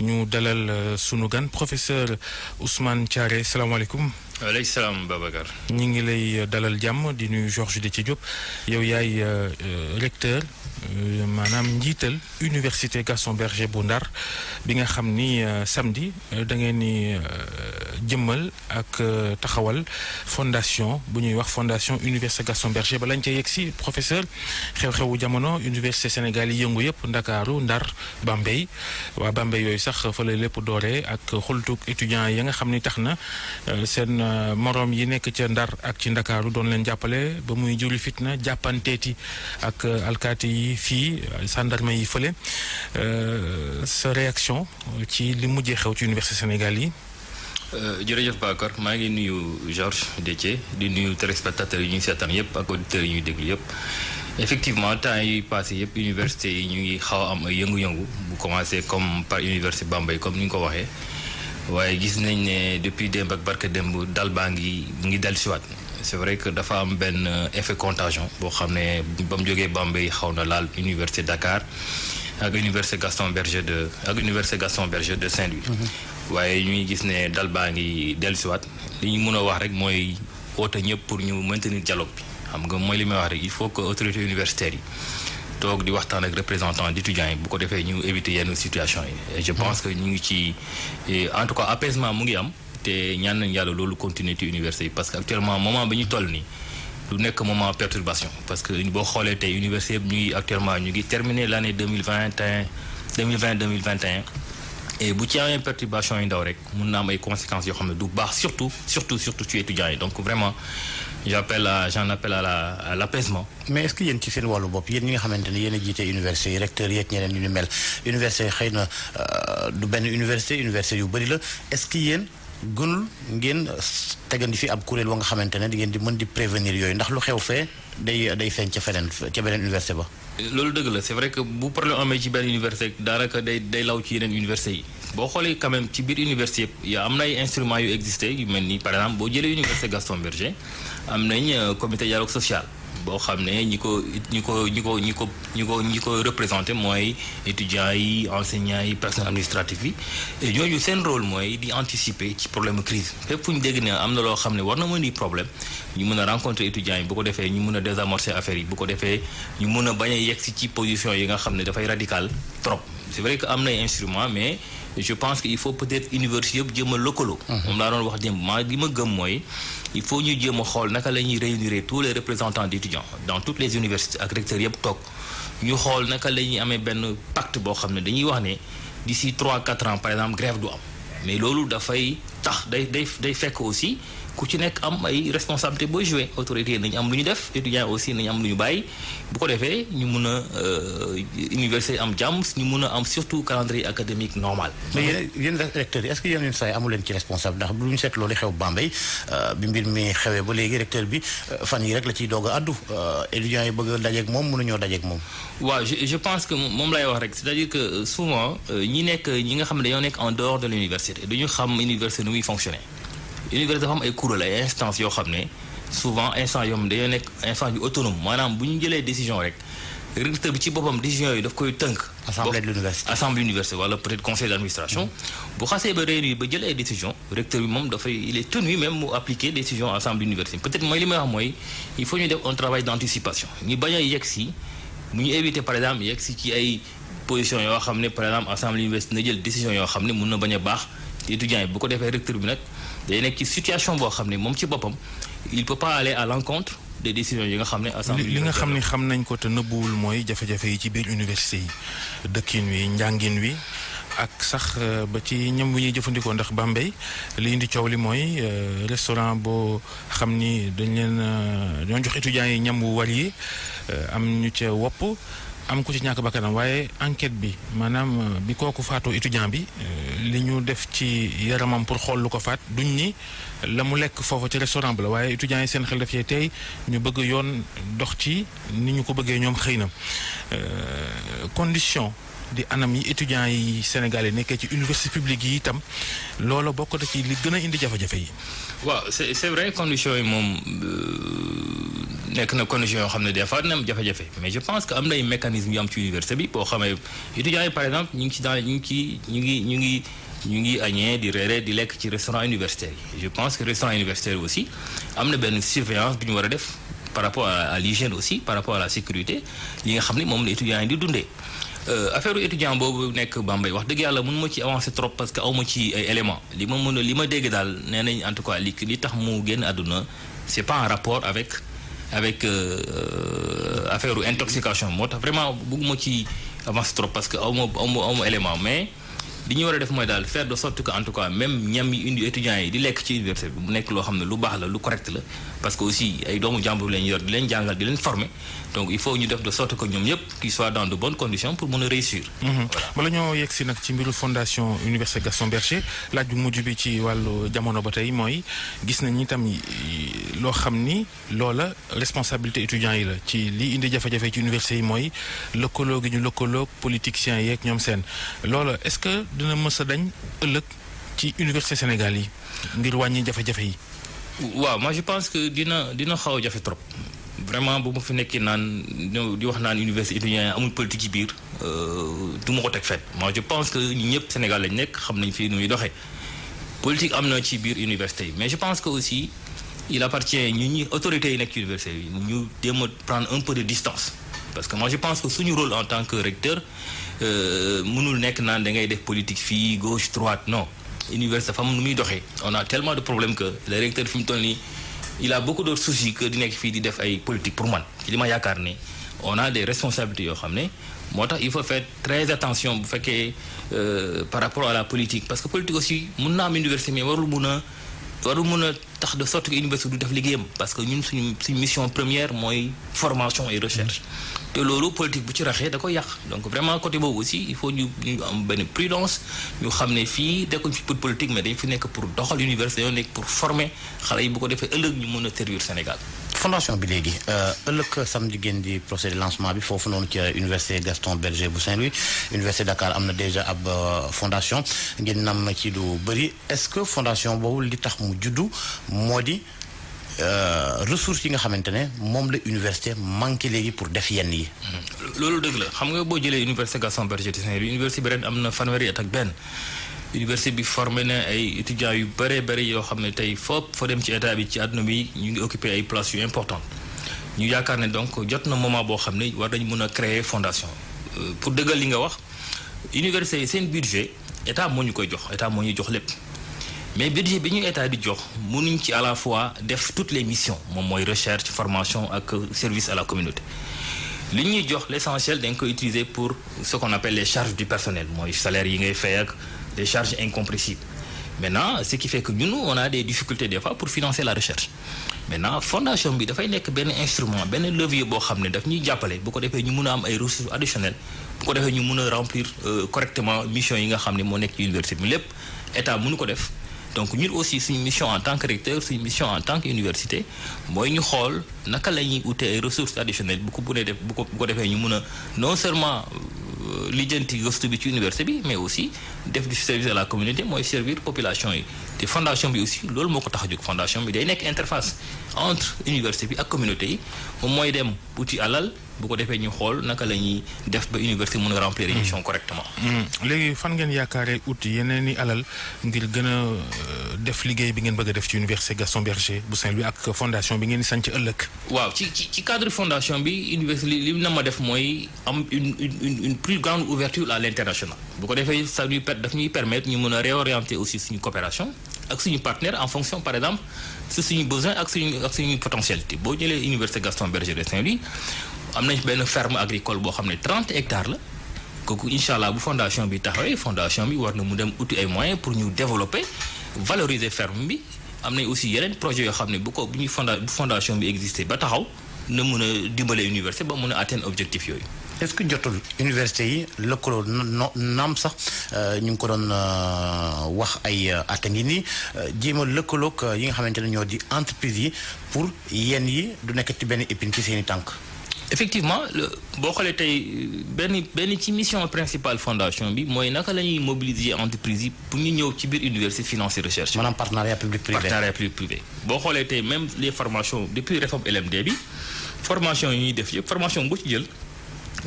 ñu dalal sunu gan professeur Ousmane Thiaré salaamaaleykum. waaleykum salaam Babacar. ñu ngi lay dalal jàmm di nuyu Georges Déthié Diop yow yaay recteur maanaam njiital université Gaston Berger bu Ndar bi nga xam ni samedi da ngeen ni jëmmal ak taxawal fondation bu ñuy wax fondation université Gaston Berger ba lañ ca yegg si professeur xew-xewu jamono université Sénégal yi yëngu yëpp Ndakaaru Ndar Bambey waa Bambey yooyu sax fa la lépp dooree ak xultuk étudiants yi nga xam ni tax na seen moroom yi nekk ca Ndar ak ci Ndakaaru doon leen jàppale ba muy juri fitna jàppanteeti ak alkaati yi fii gendarme yi fële sa réaction ci li mujjee xew ci université Sénégal yi. jërëjëf Babacar maa ngi nuyu Georges Déthié di nuyu téléspectateurs yi ñuy seetaan yëpp ak auditeurs yi ñuy déglu yëpp. effectivement temps yi passé yëpp université yi ñu ngi xaw a am ay yëngu-yëngu bu commencé comme par université Bambey comme ni nga ko waxee waaye gis nañ ne depuis démb ak barka démb dal baa ngi dellusiwaat. c'est vrai que dafa am benn effet contagion boo xam ne ba mu jógee Bambey xaw na laal université Dakar ak université Gaston Berger de Saint-Louis. waaye ñuy gis ne dal baa ngi dellusiwaat li ñu mën a wax rek mooy woote ñëpp pour ñu maintenir dialogue bi xam nga mooy li may wax rek il faut que autorités universitaires yi toog di waxtaan ak représentants d'étudiants yi bu ko defee ñu éviter yenn situation yi. et je pense que ñu ngi ci en tout cas apaisement mu ngi am. te ñaan nañ yàlla loolu continuer ci université yi parce que actuellement moment bi ñu toll nii du nekk moment perturbation parce que boo xoolee tey université bi ñu ngi terminer l'année 2021 et bu ci amee perturbation yi ndaw rek mun na am ay conséquences yoo xam ne du baax surtout ci étudiants yi donc vraiment j'en appelle à l'apaisement. mais est-ce que yéen ci seen wàllu bopp yéen ñi nga xamante ne yéen a jiite université yi recteurs yeeg ñeneen ñu ni mel université xëy na du benn université yu bëri la est-ce que yéen gënul ngeen tegandi fi ab kuréel wa nga xamante ne di ngeen di mën di prévenir yooyu ndax lu xew fee day feeñ ca beneen université ba. loolu dëgg la c'est vrai que bu problème amee ci benn université daanaka day law ci yeneen université yi boo xoolee quand même ci biir université yëpp am na ay instruments yu existé yu mel ni par exemple boo jëlee université Gaston Berger am nañ comité dialogue social. boo xam ne ñi ko représenté mooy étudiants yi enseignants yi personnel administratif yi et ñooñu seen rôle mooy di anticiper ci problème crise fépp fu ñu dégg ne am na loo xam ne war na mën di problème ñu mën a rencontrer étudiants yi bu ko defee ñu mën a désamorcer affaire yi bu ko defee ñu mën a bañ a yegg ci position yi nga xam ne dafay radical trop c'est vrai que am na ay instruments mais je pense que il faut peut-être université yëpp jéem a lëkkaloo. moom laa doon wax démb li ma gëm mooy il faut ñu jéem a xool naka la ñuy réunir tous les représentants d'étudiants dans toutes les universités ak recteurs yëpp toog ñu xool naka la ñuy amee benn pacte boo xam ne dañuy wax ne d'ici 3-4 ans par exemple grève du am mais loolu dafay tax day fekk aussi ku ci nekk am ay responsabilité booy jouer autorité nañu am lu ñu def étudiants aussi nañu am lu ñu bàyyi bu ko defee ñu mun a université am jàmm ñu mun a am surtout calendrier académique normal. mais yéen recteurs yi est-ce que yéen saa yi amu leen ci responsable ndax bu ñu seet loolu xew Bambey bi mbir mi xewee ba léegi recteur bi fan yi rek la ciy doog a addu étudiants yi bëgg a dajeeg moom mënuñoo dajeeg moom. waaw je pense que moom lay wax rek c'est-à-dire que souvent ñi nga xam ne dañoo nekk en dehors de l'université duñu xam université nu muy fonctionner. université dafa am ay kuréel ay instances yoo xam ne souvent instance yoo xam ne dañoo nekk instance yu autonome maanaam bu ñu jëlee décision rek recteur bi ci boppam décision yi daf koy tënk. assemblée de l'université wala peut-être conseil d'administration. bu xasee ba réunir ba jël ay décision recteur bi moom il est tenu même mu appliquer décision assemblée d'université peut-être mooy li may wax mooy il faut ñu def un travail d'anticipation ñu bañ a yegg si mu ñu éviter par exemple yegg si ci ay positions yoo xam ne par exemple assemblée d'université na jël décision yoo xam ne mun na bañ a baax étudiants yi bu ko defee recteur bi nag day nekk ci situation boo xam ne moom ci boppam il peut pas aller à l'encontre des décisions yi nga xam ne assemblée li nga xam ne xam nañ ko te nëbbuwul mooy jafe-jafe yi ci biir université yi dëkkin wi njàngin wi ak sax ba ci ñam wi ñuy jëfandikoo ndax Bambey li indi coow li mooy restaurant boo xam ni dañ jox étudiants yi ñam wu war yi am ñu ca wopp am ku ci ñàkk bakkanam waaye enquête bi maanaam bi kooku faatoo étudiant bi li ñu def ci yaramam pour xool lu ko faat duñ ni la mu lekk foofu ci restaurant bi la waaye étudiants yi seen xel daf cee tey ñu bëgg yoon dox ci ni ñu ko bëggee ñoom xëy na condition di anam yi étudiants yi Sénégal yi nekkee ci université publique yi itam loola bokk na ci li gën a indi jafe-jafe yi. waaw c'est vrai conditions yi moom nekk na conditions yoo xam ne des fois dina am jafe-jafe mais je pense que am na ay mécanismes yu am ci université bi boo xamee étudiants yi par exemple ñu ngi añee di reere di lekk ci restaurant universitaire yi je pense que restaurant universitaire aussi am na benn surveillance bi ñu war a def par rapport à l'hygiène aussi par rapport à la sécurité li nga xam ne moom la étudiants yi di dundee affaire étudiant boobu nekk Bambey wax dëgg yàlla mënu ma ci avancer trop parce que aw ma ci ay éléments li ma dégg daal nee nañ en tout cas li tax mu génn àdduna c'est pas en rapport avec affaire intoxication moo tax vraiment bëgguma ci avancer trop parce que aw ma élément mais li ñu war a def mooy daal faire de sorte que en tout cas même ñam yi indi étudiants yi di lekk ci université bi mu nekk loo xam ne lu baax la lu correct la parce que aussi ay doomu jàmbur lañ yor di leen jàngal di leen former donc il faut ñu def de sorte que ñoom ñëpp qu'ils soient dans de bonnes conditions pour mën a réussir. bala ñoo yegg si nag ci mbiru fondation Université Gaston Berger laaj bu mujj bi ci wàllu jamono ba tey mooy gis nañ itam loo xam ni loola responsabilité étudiants yi la ci li indi jafe-jafe ci université yi mooy lëkkaloo gi ñu lëkkaloo politiciens yeeg ñoom seen loola est-ce que dina mës a dañ ëllëg ci université Sénégal yi ngir wàññi jafe-jafe yi. waaw moi je pense que dina xaw a jafe trop vraiment bu ma fi nekkee naan di wax naan université étudiants yi amul politique ci biir du ma ko teg fet moi je pense que ñi ñëpp Sénégal lañ nekk xam nañ fii nu muy doxee politique am na ci biir université yi mais je pense que aussi il appartient ñi autorités yi nekk ci université yi ñu jéem a prendre un peu de distance parce que moi je pense que suñu rôle en tant que recteur mënul nekk naan da ngay def politique fii gauche droite non université dafa am nu muy doxee on a tellement de problèmes que le recteur fi mu toll nii il a beaucoup d'autres soucis que di nekk fii di def ay politique pour man ci li ma yaakaar ne on a des responsabilités yoo xam ne moo tax il faut faire très attention bu fekkee par rapport à la politique parce que politique aussi mun na am université mais warul mun a tax de sorte que université du def liggéeyam parce que ñun suñu mission première mooy formation et recherche te loolu politique bu ci raxee da koy yàq donc vraiment côté boobu aussi il faut ñu am benn prudence ñu xam ne fii dekkuñ fi pour politique mais dañ fi nekk pour doxal université yoo nekk pour former xale yi bu ko defee ëllëg ñu mën a servir Sénégal. fondation bi léegi ëllëg samedi ngeen di procédé lancement bi foofu noonu ci université Gaston Berger bu Saint-Louis université Dakar am na déjà ab fondation ngeen nam ci lu bëri est-ce que fondation boobu li tax mu juddu moo di ressources yi nga xamante ne moom la université manqué léegi pour def yenn yi. loolu dëgg la xam nga boo jëlee université Gaston Berger de Saint-Louis université bi ren am na fanweeri at ak benn. université bi formé na ay étudiants yu bëree bëri yoo xam ne tey foo dem ci état bi ci àdduna bi ñu ngi occupé ay places yu importantes ñu yaakaar ne donc jot na moment boo xam ne war nañu mën a créer fondation pour dëggal li nga wax université yi seen budget état moo ñu koy jox état moo ñuy jox lépp mais budget bi ñu état di jox mënuñ ci à la fois def toutes les missions moom mooy recherche formation ak service à la communauté li ñuy jox l'essentiel dañ koy utiliser pour ce qu'on appelle les charges du personnel mooy salaire yi ngay fay ak des charges incompressibles maintenant ce qui fait que ñun on a des difficultés des fois pour financer la recherche maintenant fondation bi dafay nekk benn instrument benn levier boo xam ne daf ñuy jàppale bu ko defee ñu mun a am ay ressources additionnelles bu ko defee ñu mun a remplir correctement mission yi nga xam ne moo nekk ci université bi lépp état mënu ko def donc ñun aussi suñu mission en tant que recteur suñu mission en tant que université mooy ñu xool naka la ñuy ute ay ressources additionnelles bu ko defee ñu mun a non seulement lijjanti gëstu bi ci université bi mais aussi def du service à la communauté mooy servir population yi te fondation bi aussi loolu moo ko tax a jóg fondation bi day nekk interface entre université bi ak communauté yi moom mooy dem uti alal bu ko defee ñu xool naka la ñuy def ba université mën a remplir mission correctement. léegi fan ngeen yaakaaree uti yeneen i alal ngir gën a def liggéey bi ngeen bëgg a def ci université Gaston Berger bu Saint-Louis ak fondation bi ngeen di sanc ëllëg. waaw ci cadre fondation bi université li na ma def mooy am une plus grande ouverture à l'international bu ko defee ça daf ñuy permettre ñu mën a réorienter aussi suñu coopération ak suñu partenaire en fonction par exemple si suñu besoin ak suñu potentialité boo jëlee université Gaston Berger de Saint-Louis am nañ benn ferme agricole boo xam ne 30 hectares la kooku incha allah bu fondation bi taxawee fondation bi war na mu dem uti ay moyens pour ñu développer valoriser ferme bi am nañ aussi yeneen projet yoo xam ne bu fondation bi exister ba taxaw na mën a dimbale université ba mën a atteindre objectif yooyu. est-ce que jotul université yi lëkkaloo naam sax ñu ngi ko doon wax ay at a ngi nii jéem a lëkkaloog yi nga xamante ne ñoo di entreprise yi pour yenn yi du nekk ci benn épine ci seen i tànk. effectivement boo xoolee tey benn ci mission principale fondation bi mooy naka la ñuy mobiliser entreprise yi pour ñu ñëw ci biir université financer recherche. maanaam partenariat public privé. partenariat public privé boo xoolee tey même les formations depuis réforme LMD bi formation yi ñuy def yëpp formation boo ci jël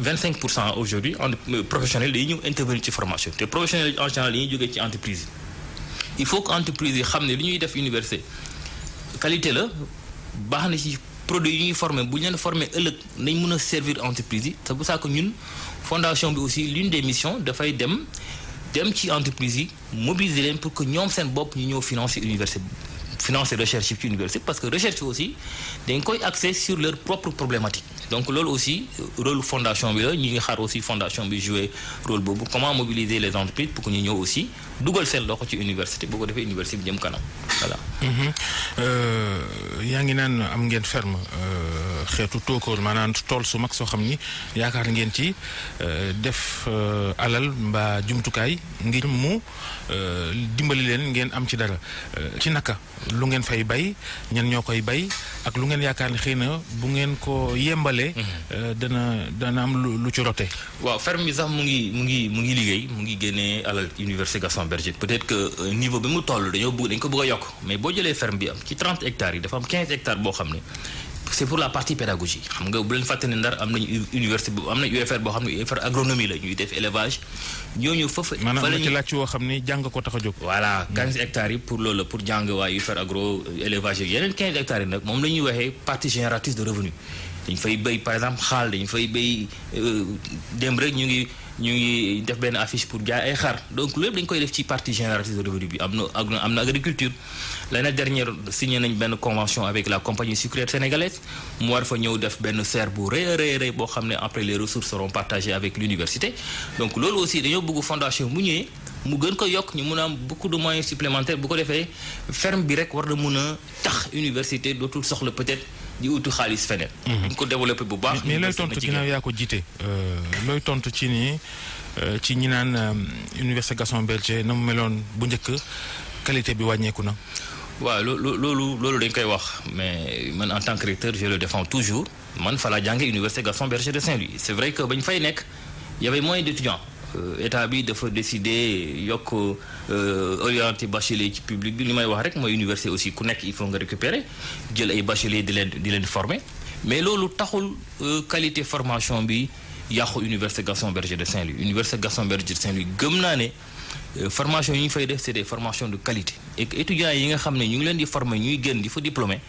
25% aujourd'hui en professionnels dañuy ñëw intervenir ci formation te professionnels en général yi ñuy jógee ci entreprise yi. il faut que entreprise yi xam ne li ñuy def université qualité la baax na ci produit yi ñuy formé bu ñu leen formé ëllëg nañ mën a servir entreprise yi c'est pour ça que ñun fondation bi aussi l'une des missions dafay dem ci entreprise yi mobiliser leen pour que ñoom seen bopp ñu ñëw financer université financer recherche ci université parce que recherche aussi dañ koy axer sur leur propre problématique donc loolu aussi rôle fondation bi la ñu ngi xaar aussi fondation bi jouer rôle boobu comment mobiliser les entreprises pour que ñu ñëw aussi dugal seen loxo ci université boo ko defee université bi jëm kanam voilà. yaa ngi naan am ngeen ferme xeetu tóokóor maanaam tool su mag soo xam ni yaakaar ngeen ci def alal mbaa jumtukaay ngir mu dimbali leen ngeen am ci dara ci naka lu ngeen fay bay ñan ñoo koy bay ak lu ngeen yaakaar ne xëy na bu ngeen ko yembalee. dana am lu ci rote. waaw ferme bi sax mu ngi liggéey mu ngi génnee alal université Gaston Berger peut-être que niveau bi mu toll dañ ko bëgg a yokk mais boo jëlee ferme bi am ci 30 hectares yi dafa am 15 hectares boo xam ne c'est pour la partie pédagogie xam nga bu leen fàtte ne Ndar am nañu université bu am nañu UFR boo xam ne UFR agronomie la ñuy def élevage ñooñu foofu. maanaam ci laaj woo xam ne jàng ko tax a jóg. voilà 15 hectares yi pour loolu la pour jàng waa UFR agro élevage yeeg yeneen 15 hectares yi nag moom la ñuy waxee partie génératrice de revenu dañ fay béy par exemple xaal dañ fay béy démb rek ñu ngi def benn affiche pour jaay ay xar donc lépp dañ koy def ci partie génératrice de revenu bi am na agriculture l'année dernière signé nañ benn convention avec la compagnie sucrière sénégalaise mu war fa ñëw def benn serre bu rëy boo xam ne après les ressources seront partagées avec l'université donc loolu aussi dañoo bëgg fondation bu ñëwee mu gën ko yokk ñu mun a am beaucoup de moyens supplémentaires bu ko defee ferme bi rek war na mun a tax université dootul soxla peut-être di utu xaalis feneen. ñu ko développé bu baax. mais looy tontu ginnaaw yaa ko jiite looy tontu ci ni ci ñi naan université Gaston Berger na mu meloon bu njëkk qualité bi wàññeeku na. waaw loolu dañ koy wax mais man en tant que recteur je le défends toujours man fa laa jàngee université Gaston Berger de Saint-Louis c'est vrai que bañ fay nekk y avait moins d'étudiants. état bi dafa décider yokk orienté bachelier ci public bi li may wax rek mooy université aussi ku nekk il faut nga récupérer jël ay bachelier di leen former mais loolu taxul qualité formation bi yàqu université Gaston Berger de Saint-Louis université Gaston Berger de Saint-Louis gëm naa ne formation yi ñu fay def c'est des formations de qualité et que étudiants yi nga xam ne ñu ngi leen di former ñuy génn di fa diplômer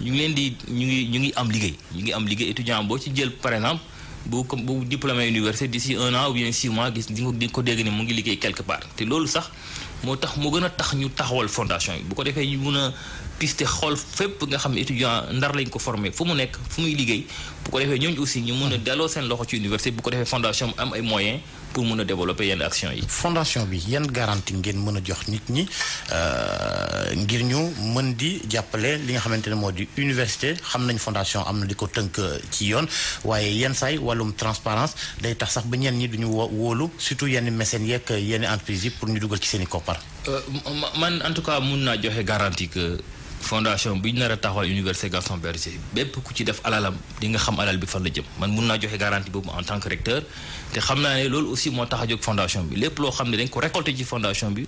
ñu ngi am liggéey étudiant boo ci jël par exemple bu diplômé université d'ici 1 an ou bien 6 mois gis di ko dégg ne mu ngi liggéey quelque part te loolu sax moo tax mu gën a tax ñu taxawal fondation yi bu ko defee ñu mun a piste xool fépp nga xam ne étudiant Ndar lañ ko formé fu mu nekk fu muy liggéey bu ko defee ñooñu aussi ñu mun a delloo seen loxo ci université bu ko defee fondation am ay moyens pour mun a développer yenn action yi. fondation bi yan garantie ngeen mën a jox nit ñi ngir ñu mën di jàppale li nga xamante ne moo di université xam nañ fondation am na di ko tënk ci yoon waaye yenn saay wàllum transparence day tax sax ba ñenn ñi duñu wóolu surtout yenn mécènes yeeg yenn entreprises yi pour ñu dugal ci seen i koppar. man en tout cas mun naa joxe garantie que fondation bi ñu nar a taxawal université Gaston Berger bépp ku ci def alalam di nga xam alal bi fan la jëm man mun naa joxe garantie boobu en tant que recteur te xam naa ne loolu aussi moo tax a jóg fondation bi lépp loo xam ne dañ ko récolter ci fondation bi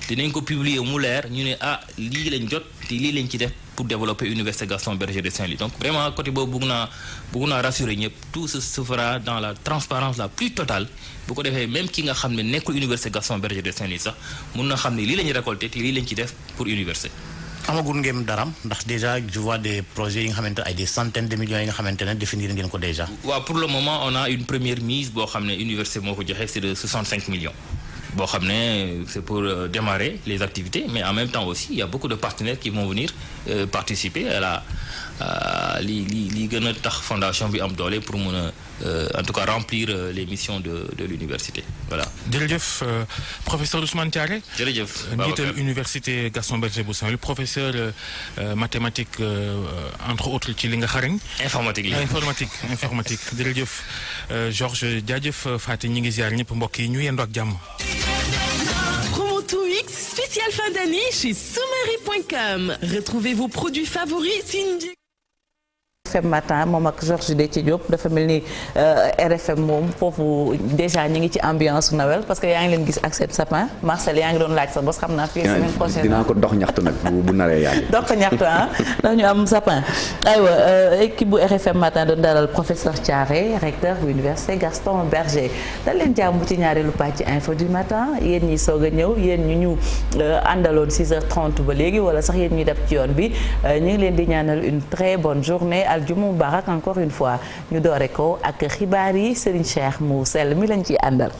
dinañ ko publier mu leer ñu ne lii lañ jot te lii lañ ci def pour développer université Gaston Berger de Saint-Louis donc vraiment côté boobu bëgg naa rassurer ñëpp tout se fera dans la transparence la plus totale bu ko defee même ki nga xam ne nekkul université Gaston Berger de Saint-Louis sax mun na xam ne lii la ñu récolter te lii lañ ci def pour université. amagul ngeen daram ndax déjà je vois des projets yi nga xamante ay des centaines de millions yi nga xamante ne définir ngeen ko déjà. waaw pour le moment on a une première mise boo xam ne université moo ko joxe c'est de 65 millions. boo xam ne c'est pour démarrer les activités mais en même temps aussi il y a beaucoup de partenaires qui vont venir participer à la li gën a tax fondation bi am doole pour mun a en tout cas remplir les missions de l'université voilà. jërëjëf professeur Ousmane Thiaré. jërëjëf njiital université Gaston Berger bu Saint-Louis professeur mathématique entre autres ci li nga xarañ. informatique jërëjëf Georges jaajëf Faty ñi ngi ziar ñëpp mbokk yi ñu yendoo ak jàmm. Promo 2X spécial fin d'année chez Soumari.com. Retrouvez vos produits favoris signes RFM matin moom ak Georges Déthié Diop dafa mel ni RFM moom foofu déjà ñu ngi ci ambiance Noël parce que yaa ngi leen gis ak seen sapin Marcel yaa ngi doon laaj sa bos xam naa fii semaine prochaine dinaa ko dox ñaxtu nag bu naree yàgg. dox ko ñaxtu ndax ñu am sapin aywa équipe bu RFM matin doon dalal professeur Thiaré recteur bu université Gaston Berger dal leen jàmm ci ñaareelu pàcc info du matin yéen ñi soog a ñëw yéen ñu àndaloon 6h30 ba léegi wala sax yéen ñuy def ci yoon bi ñu ngi leen di ñaanal une très bonne journée aljuma mubarak encore une fois ñu doore ko ak xibaar yi Serigne Cheikh mu sell mi lañ ciy àndal.